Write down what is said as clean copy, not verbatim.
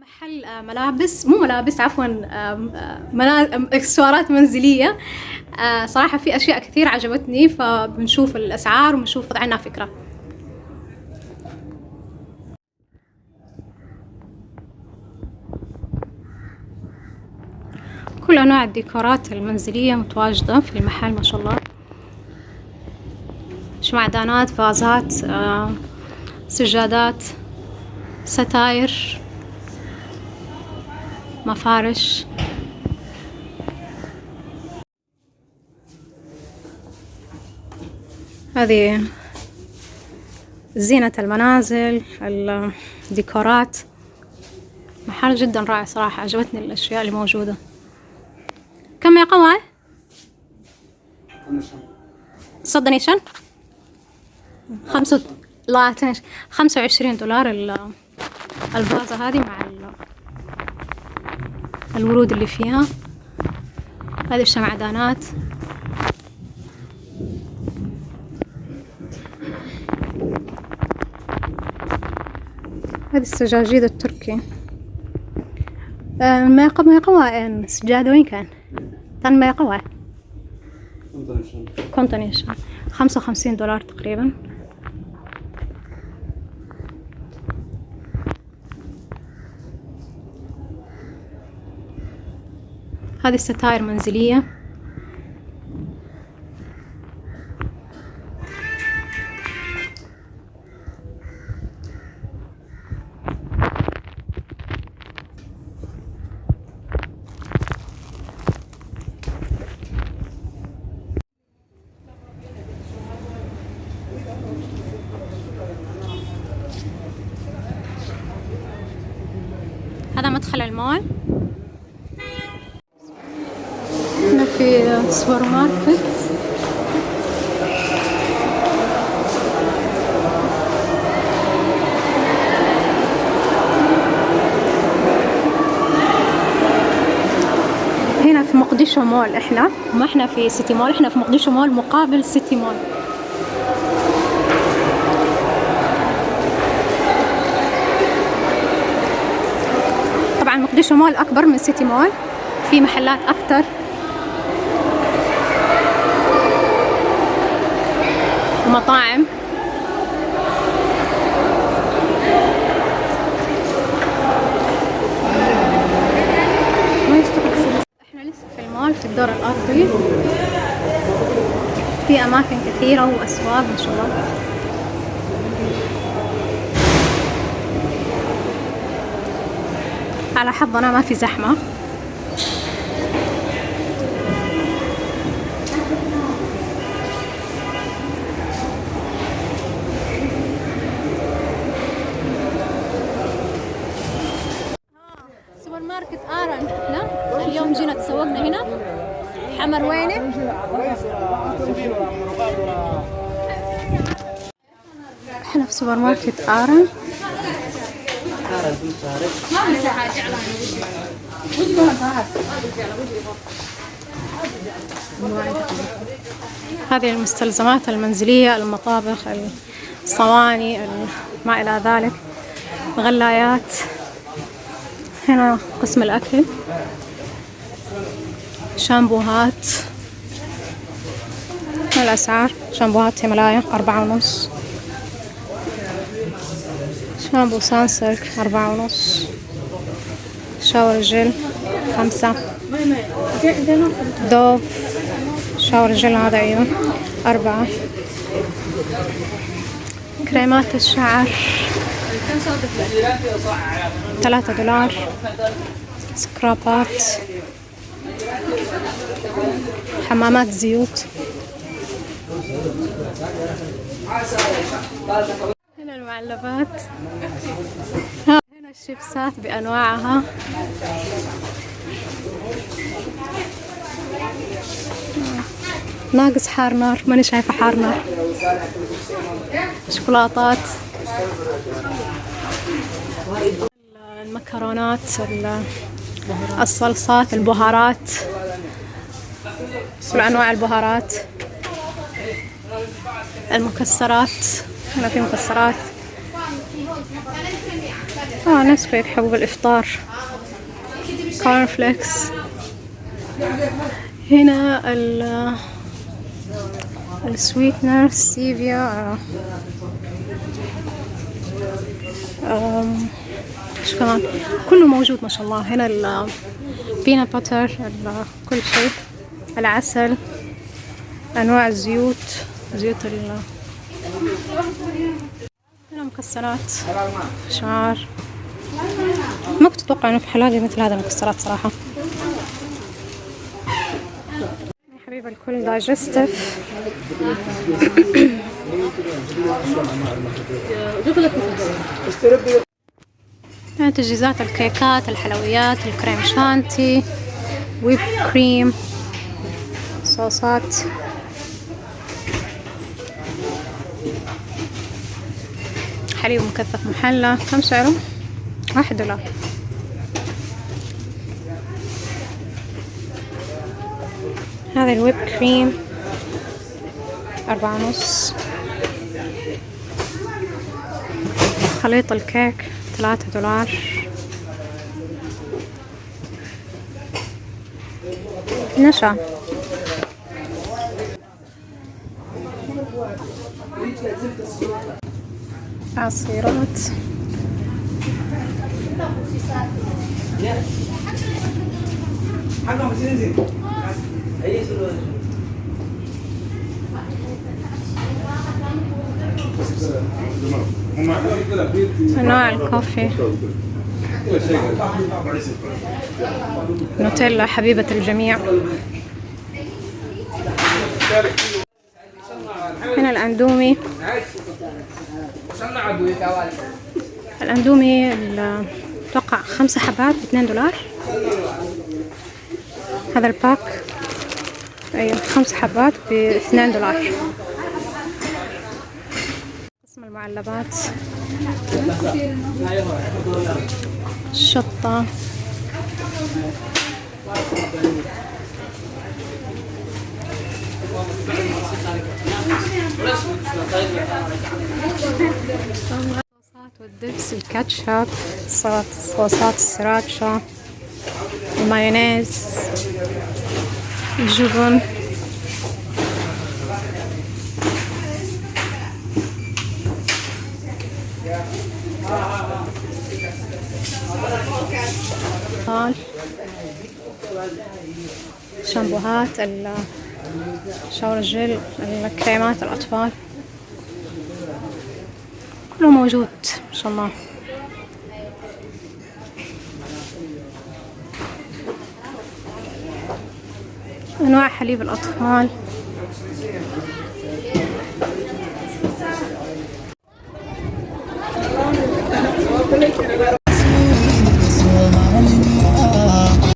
محل ملابس، مو ملابس عفوا، اكسسوارات منزلية. صراحة في أشياء كثير عجبتني، فبنشوف الأسعار وبنشوف عنها فكرة. كل أنواع الديكورات المنزلية متواجدة في المحل ما شاء الله. شمعدانات، فازات، سجادات، ستاير، مفارش. هذه زينة المنازل، الديكورات. محل جدا رائع صراحة، عجبتني الأشياء اللي موجودة. كم يا قوي؟ صدني شن؟ لا 25 دولار الفازة هذه مع الورود اللي فيها. هذه الشمعدانات. هذه السجاجيد التركي. ما يقوى سجادة وين كان؟ كان ما يقوى كونتينيشن 55 دولار تقريبا. هذه الستائر منزلية. هذا مدخل المول. هنا في سوبر ماركت. هنا في مقديشو مول. ما احنا في سيتي مول، احنا في مقديشو مول مقابل سيتي مول. طبعا مقديشو مول اكبر من سيتي مول، في محلات اكتر ومطاعم. احنا لسه في المول في الدور الارضي، في اماكن كثيرة واسواق ما شاء الله. على حظنا ما في زحمة. سوبر ماركت آرن. احنا اليوم جينا تسوقنا هنا حمر وينه. احنا في سوبر ماركت آرن. هذه المستلزمات المنزلية، المطابخ، الصواني، ما إلى ذلك، غلايات. هنا قسم الأكل، شامبوهات. الأسعار: شامبوهات هيمالايا 4.5، شامبو سانسلك 4.5، شاور جل 5، دوف شاور جل هذا أيوه 4، كريمات الشعر 3 دولار، سكرابات، حمامات زيوت. هنا المعلبات، هنا الشيبسات بأنواعها. ناقص حار نار، ماني شايفة حار نار. شوكولاتات، المكرونات، الصلصات، البهارات، كل أنواع البهارات. المكسرات، هنا في مكسرات. نسكويك حبوب الإفطار، كورن فليكس. هنا السويتنر، ستيفيا. ايش كمان؟ كله موجود ما شاء الله. هنا البينات باتر، كل شيء، العسل، انواع الزيوت، زيوت هنا مكسرات، شعار. ما كنت اتوقع انه في حلاقة مثل هذا المكسرات صراحة. يا حبيب الكل، دايجستيف. هنا تجهيزات الكيكات، الحلويات، الكريم شانتي، ويب كريم، صوصات. حليب مكثف محلى. كم سعره؟ $1. هذا الويب كريم 4.5. خليط الكيك $3. نشا. عصيرات. أنواع الكوفي. نوتيلا حبيبة الجميع. هنا الأندومي. الأندومي أتوقع 5 حبات ب$2. هذا الباك، أيوة 5 حبات ب$2. قسم المعلبات، الشطة، الصوصات والدبس، الكاتشب، صوصات السراتشا، المايونيز، الجبن. شامبوهات، شاور الجل، الكريمات الأطفال، كله موجود ما شاء الله. أنواع حليب الأطفال.